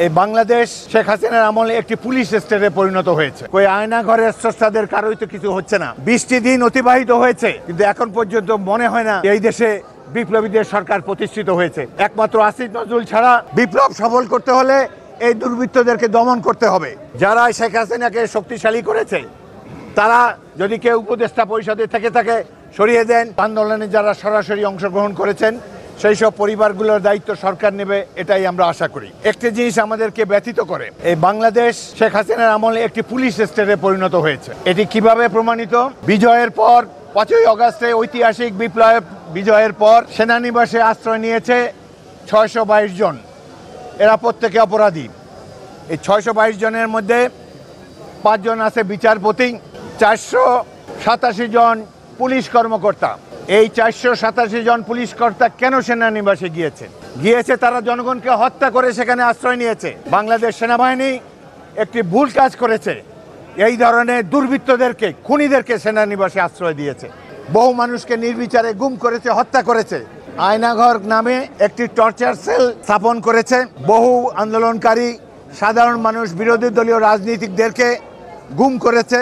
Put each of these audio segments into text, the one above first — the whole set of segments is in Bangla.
এই বাংলাদেশ শেখ হাসিনার আমলে একটি পুলিশ স্টেটে পরিণত হয়েছে। কই আয়না ঘরের স্রষ্টাদের কারোই তো কিছু হচ্ছে না। 20টি দিন অতিবাহিত হয়েছে, কিন্তু এখন পর্যন্ত মনে হয় না এই দেশে বিপ্লবীদের সরকার প্রতিষ্ঠিত হয়েছে। একমাত্র আসিফ নজরুল ছাড়া বিপ্লব সফল করতে হলে এই দুর্বৃত্তদেরকে দমন করতে হবে। যারা শেখ হাসিনাকে শক্তিশালী করেছে তারা যদি কেউ উপদেষ্টা পরিষদে থেকে থাকে সরিয়ে দেন। আন্দোলনে যারা সরাসরি অংশগ্রহণ করেছেন সেই সব পরিবারগুলোর দায়িত্ব সরকার নেবে, এটাই আমরা আশা করি। একটি জিনিস আমাদেরকে ব্যথিত করে, এই বাংলাদেশ শেখ হাসিনার আমলে একটি পুলিশ স্টেটে পরিণত হয়েছে। এটি কিভাবে প্রমাণিত? বিজয়ের পর 5ই আগস্টে ঐতিহাসিক বিপ্লব বিজয়ের পর সেনানিবাসে আশ্রয় নিয়েছে 622 জন। এরা প্রত্যেকে অপরাধী। এই 622 জনের মধ্যে 5 জন আছে বিচারপতি, 487 জন পুলিশ কর্মকর্তা। এই 487 জন পুলিশ কর্তা কেন সেনানিবাসে গিয়েছে? তারা জনগণকে হত্যা করে সেখানে আশ্রয় নিয়েছে। বাংলাদেশ সেনাবাহিনী একটি ভুল কাজ করেছে, এই ধরনের দুর্বৃত্তদেরকে, খুনিদেরকে সেনানিবাসে আশ্রয় দিয়েছে। বহু মানুষকে নির্বিচারে গুম করেছে, হত্যা করেছে। আয়নাঘর নামে একটি টর্চার সেল স্থাপন করেছে। বহু আন্দোলনকারী সাধারণ মানুষ, বিরোধী দলীয় রাজনীতিকদেরকে গুম করেছে,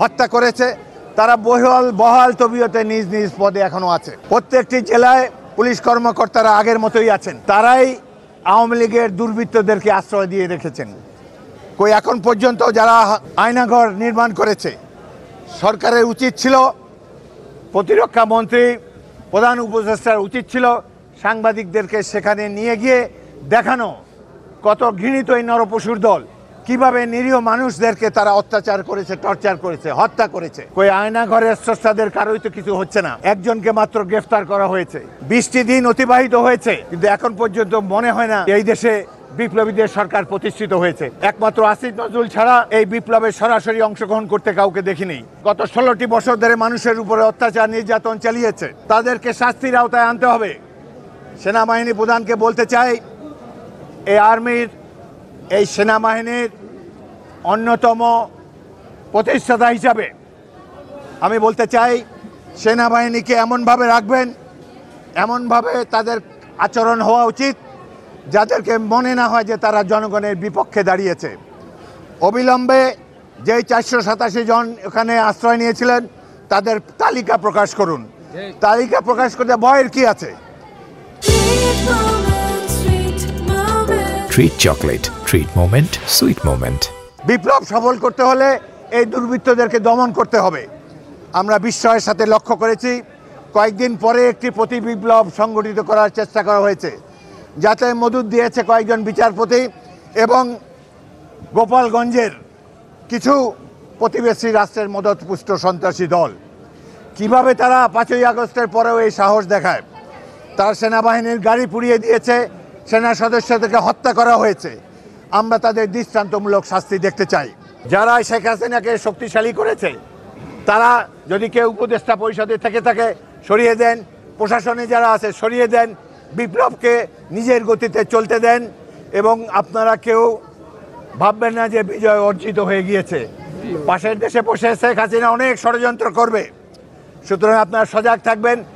হত্যা করেছে। তারা বহাল তবিয়তে নিজ নিজ পদে এখনো আছে। প্রত্যেকটি জেলায় পুলিশ কর্মকর্তারা আগের মতোই আছেন। তারাই আওয়ামী লীগের দুর্বৃত্তদেরকে আশ্রয় দিয়ে রেখেছেন। কই এখন পর্যন্ত যারা আয়নাঘর নির্মাণ করেছে, সরকারের উচিত ছিল, প্রতিরক্ষা মন্ত্রী, প্রধান উপদেষ্টার উচিত ছিল সাংবাদিকদেরকে সেখানে নিয়ে গিয়ে দেখানো কত ঘৃণিত এই নরপশুর দল, কিভাবে নিরীহ মানুষদেরকে তারা অত্যাচার করেছে, টর্চার করেছে, হত্যা করেছে। কই আয়না ঘরের স্রষ্টাদের কারোই তো কিছু হচ্ছে না। একজনকে মাত্র গ্রেফতার করা হয়েছে। 20টি দিন অতিবাহিত হয়েছে, কিন্তু এখন পর্যন্ত মনে হয় না এই দেশে বিপ্লবীদের সরকার প্রতিষ্ঠিত হয়েছে। একমাত্র আসিফ নজরুল ছাড়া এই বিপ্লবে সরাসরি অংশগ্রহণ করতে কাউকে দেখিনি। গত 16টি বছর ধরে মানুষের উপরে অত্যাচার নির্যাতন চালিয়েছে, তাদেরকে শাস্তির আওতায় আনতে হবে। সেনাবাহিনী প্রধানকে বলতে চাই, এই সেনাবাহিনীর অন্যতম প্রতিষ্ঠাতা হিসাবে আমি বলতে চাই, সেনাবাহিনীকে এমনভাবে রাখবেন, এমনভাবে তাদের আচরণ হওয়া উচিত যাদেরকে মনে না হয় যে তারা জনগণের বিপক্ষে দাঁড়িয়েছে। অবিলম্বে যেই 487 জন ওখানে আশ্রয় নিয়েছিলেন তাদের তালিকা প্রকাশ করুন। তালিকা প্রকাশ করতে ভয়ের কি আছে? Treat chocolate, treat moment, sweet moment. বিপ্লব সফল করতে হলে এই দুর্বৃত্তদেরকে দমন করতে হবে। আমরা বিস্ময়ের সাথে লক্ষ্য করেছি, কয়েকদিন পরে একটি প্রতি বিপ্লব সংগঠিত করার চেষ্টা করা হয়েছে, যাতে মদত দিয়েছে কয়েকজন বিচারপতি এবং গোপালগঞ্জের কিছু প্রতিবেশী রাষ্ট্রের মদতপুষ্ট সন্ত্রাসী দল। কিভাবে তারা 5ই আগস্টের পরেও এই সাহস দেখায়? তার সেনাবাহিনীর গাড়ি পুড়িয়ে দিয়েছে, সেনা সদস্যদেরকে হত্যা করা হয়েছে। আমরা তাদের দৃষ্টান্তমূলক শাস্তি দেখতে চাই। যারা শেখ হাসিনাকে শক্তিশালী করেছে তারা যদি কেউ উপদেষ্টা পরিষদে থেকে থাকে সরিয়ে দেন। প্রশাসনে যারা আছে সরিয়ে দেন। বিপ্লবকে নিজের গতিতে চলতে দেন এবং আপনারা কেউ ভাববেন না যে বিজয় অর্জিত হয়ে গিয়েছে। পাশের দেশে বসে শেখ হাসিনা অনেক ষড়যন্ত্র করবে, সুতরাং আপনারা সজাগ থাকবেন।